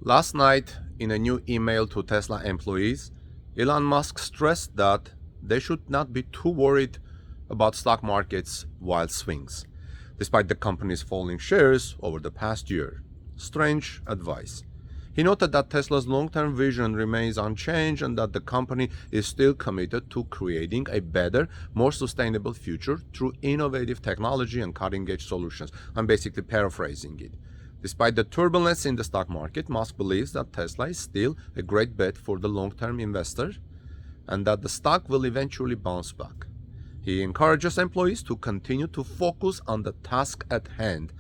Last night, in a new email to Tesla employees, Elon Musk stressed that they should not be too worried about stock market's wild swings, despite the company's falling shares over the past year. Strange advice. He noted that Tesla's long-term vision remains unchanged and that the company is still committed to creating a better, more sustainable future through innovative technology and cutting-edge solutions. I'm basically paraphrasing it. Despite the turbulence in the stock market, Musk believes that Tesla is still a great bet for the long-term investor and that the stock will eventually bounce back. He encourages employees to continue to focus on the task at hand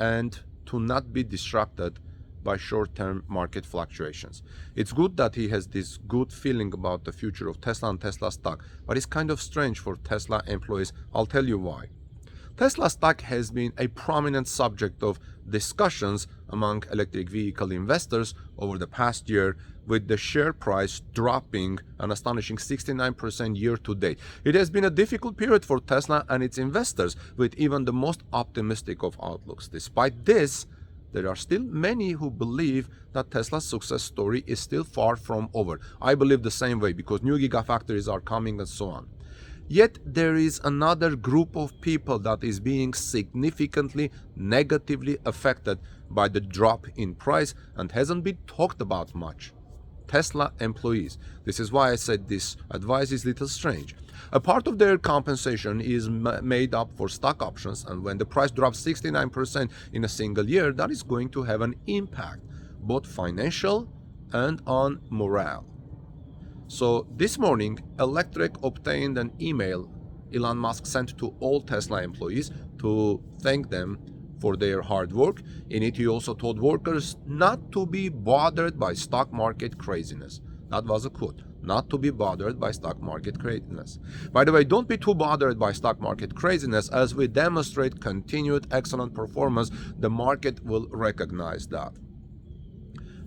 and to not be distracted by short-term market fluctuations. It's good that he has this good feeling about the future of Tesla and Tesla stock, but it's kind of strange for Tesla employees. I'll tell you why. Tesla stock has been a prominent subject of discussions among electric vehicle investors over the past year, with the share price dropping an astonishing 69% year to date. It has been a difficult period for Tesla and its investors, with even the most optimistic of outlooks. Despite this, there are still many who believe that Tesla's success story is still far from over. I believe the same way because new gigafactories are coming and so on. Yet there is another group of people that is being significantly negatively affected by the drop in price and hasn't been talked about much. Tesla employees. This is why I said this advice is a little strange. A part of their compensation is made up for stock options, and when the price drops 69% in a single year, that is going to have an impact, both financial and on morale. So this morning, Electric obtained an email Elon Musk sent to all Tesla employees to thank them for their hard work. In it, he also told workers not to be bothered by stock market craziness. That was a quote. Not to be bothered by stock market craziness. By the way, don't be too bothered by stock market craziness. As we demonstrate continued excellent performance, the market will recognize that.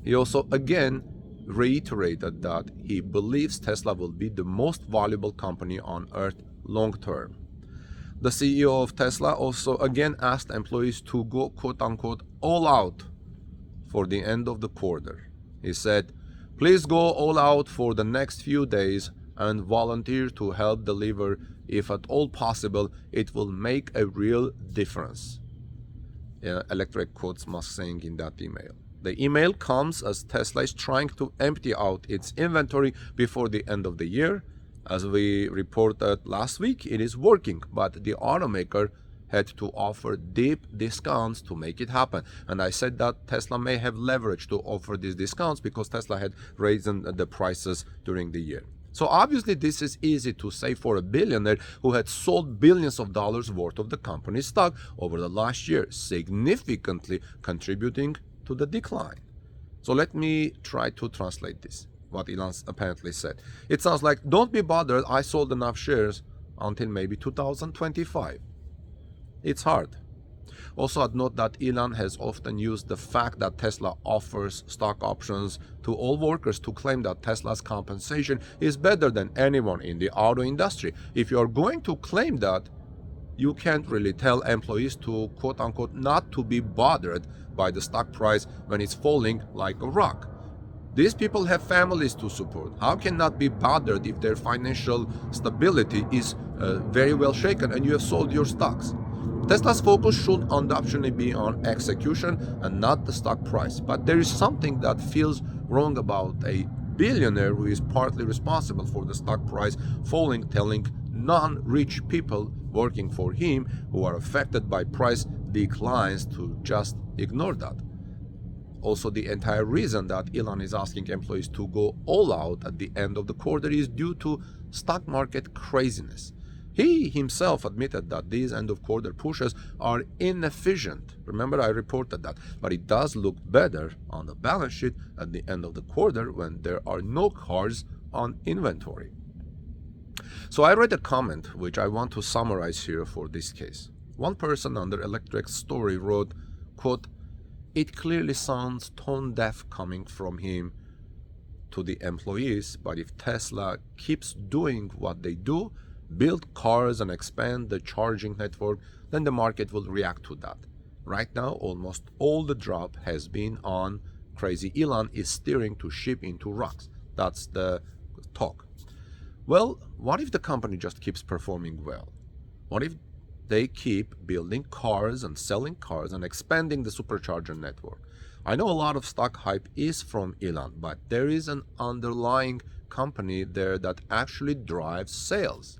He also again reiterated that he believes Tesla will be the most valuable company on earth long term. The CEO of Tesla also again asked employees to go quote-unquote all out for the end of the quarter. He said, "Please go all out for the next few days and volunteer to help deliver. If at all possible, it will make a real difference." Electric quotes Musk saying in that email. The email comes as Tesla is trying to empty out its inventory before the end of the year. As we reported last week, it is working, but the automaker had to offer deep discounts to make it happen. And I said that Tesla may have leverage to offer these discounts because Tesla had raised the prices during the year. So obviously this is easy to say for a billionaire who had sold billions of dollars worth of the company's stock over the last year, significantly contributing to the decline. So let me try to translate this, what Elon apparently said. It sounds like, don't be bothered, I sold enough shares until maybe 2025. It's hard. Also, I'd note that Elon has often used the fact that Tesla offers stock options to all workers to claim that Tesla's compensation is better than anyone in the auto industry. If you're going to claim that, you can't really tell employees to quote-unquote not to be bothered by the stock price when it's falling like a rock. These people have families to support. How can not be bothered if their financial stability is very well shaken and you have sold your stocks? Tesla's focus should undoubtedly be on execution and not the stock price. But there is something that feels wrong about a billionaire who is partly responsible for the stock price falling, telling non-rich people working for him who are affected by price declines to just ignore that. Also, the entire reason that Elon is asking employees to go all out at the end of the quarter is due to stock market craziness. He himself admitted that these end of quarter pushes are inefficient. Remember, I reported that. But it does look better on the balance sheet at the end of the quarter when there are no cars on inventory. So I read a comment which I want to summarize here for this case. One person under Electric's story wrote, quote, "It clearly sounds tone deaf coming from him to the employees, but if Tesla keeps doing what they do, build cars and expand the charging network, then the market will react to that. Right now, almost all the drop has been on crazy Elon is steering to ship into rocks. That's the talk. Well, what if the company just keeps performing well? What if they keep building cars and selling cars and expanding the supercharger network? I know a lot of stock hype is from Elon, but there is an underlying company there that actually drives sales.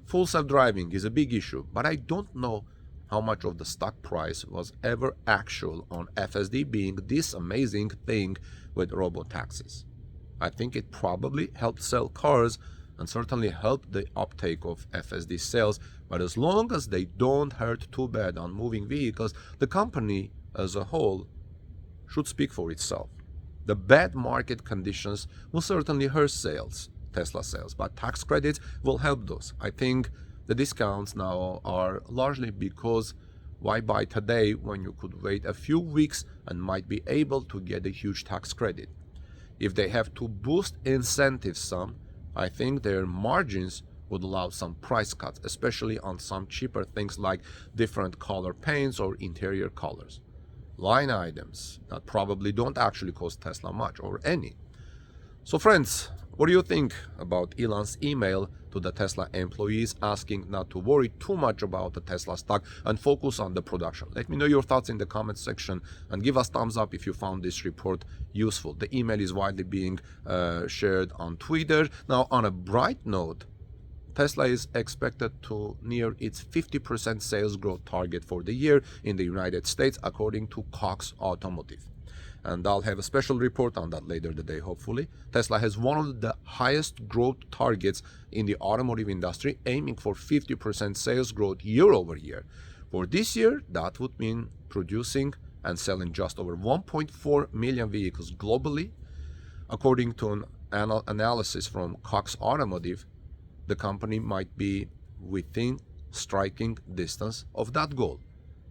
Full self-driving is a big issue, but I don't know how much of the stock price was ever actual on FSD being this amazing thing with robo-taxis. I think it probably helped sell cars and certainly helped the uptake of FSD sales, but as long as they don't hurt too bad on moving vehicles, the company as a whole should speak for itself. The bad market conditions will certainly hurt sales, Tesla sales, but tax credits will help those. I think the discounts now are largely because why buy today when you could wait a few weeks and might be able to get a huge tax credit? If they have to boost incentives some, I think their margins would allow some price cuts, especially on some cheaper things like different color paints or interior colors. Line items that probably don't actually cost Tesla much or any. So friends, what do you think about Elon's email to the Tesla employees asking not to worry too much about the Tesla stock and focus on the production? Let me know your thoughts in the comment section and give us thumbs up if you found this report useful. The email is widely being shared on Twitter. Now, on a bright note, Tesla is expected to near its 50% sales growth target for the year in the United States, according to Cox Automotive. And I'll have a special report on that later today, hopefully. Tesla has one of the highest growth targets in the automotive industry, aiming for 50% sales growth year over year. For this year, that would mean producing and selling just over 1.4 million vehicles globally. According to an analysis from Cox Automotive, the company might be within striking distance of that goal.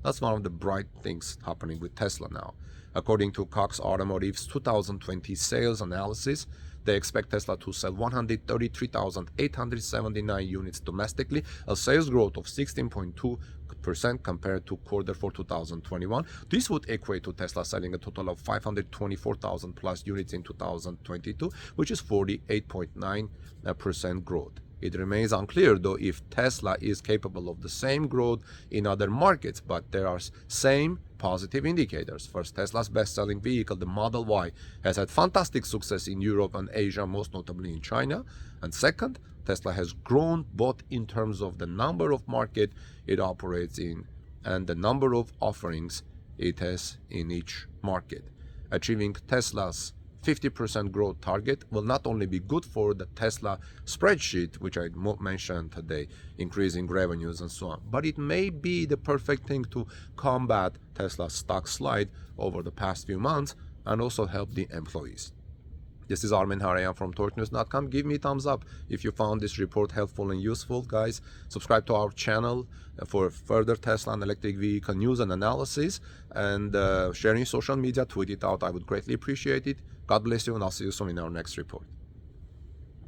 That's one of the bright things happening with Tesla now. According to Cox Automotive's 2020 sales analysis, they expect Tesla to sell 133,879 units domestically, a sales growth of 16.2% compared to quarter four 2021. This would equate to Tesla selling a total of 524,000 plus units in 2022, which is 48.9% growth. It remains unclear, though, if Tesla is capable of the same growth in other markets, but there are same positive indicators. First, Tesla's best-selling vehicle, the Model Y, has had fantastic success in Europe and Asia, most notably in China. And second, Tesla has grown both in terms of the number of markets it operates in and the number of offerings it has in each market. Achieving Tesla's 50% growth target will not only be good for the Tesla spreadsheet, which I mentioned today, increasing revenues and so on, but it may be the perfect thing to combat Tesla's stock slide over the past few months and also help the employees. This is Armin Harayan from torchnews.com. Give me a thumbs up if you found this report helpful and useful, guys. Subscribe to our channel for further Tesla and electric vehicle news and analysis, and sharing social media, tweet it out. I would greatly appreciate it. God bless you, and I'll see you soon in our next report.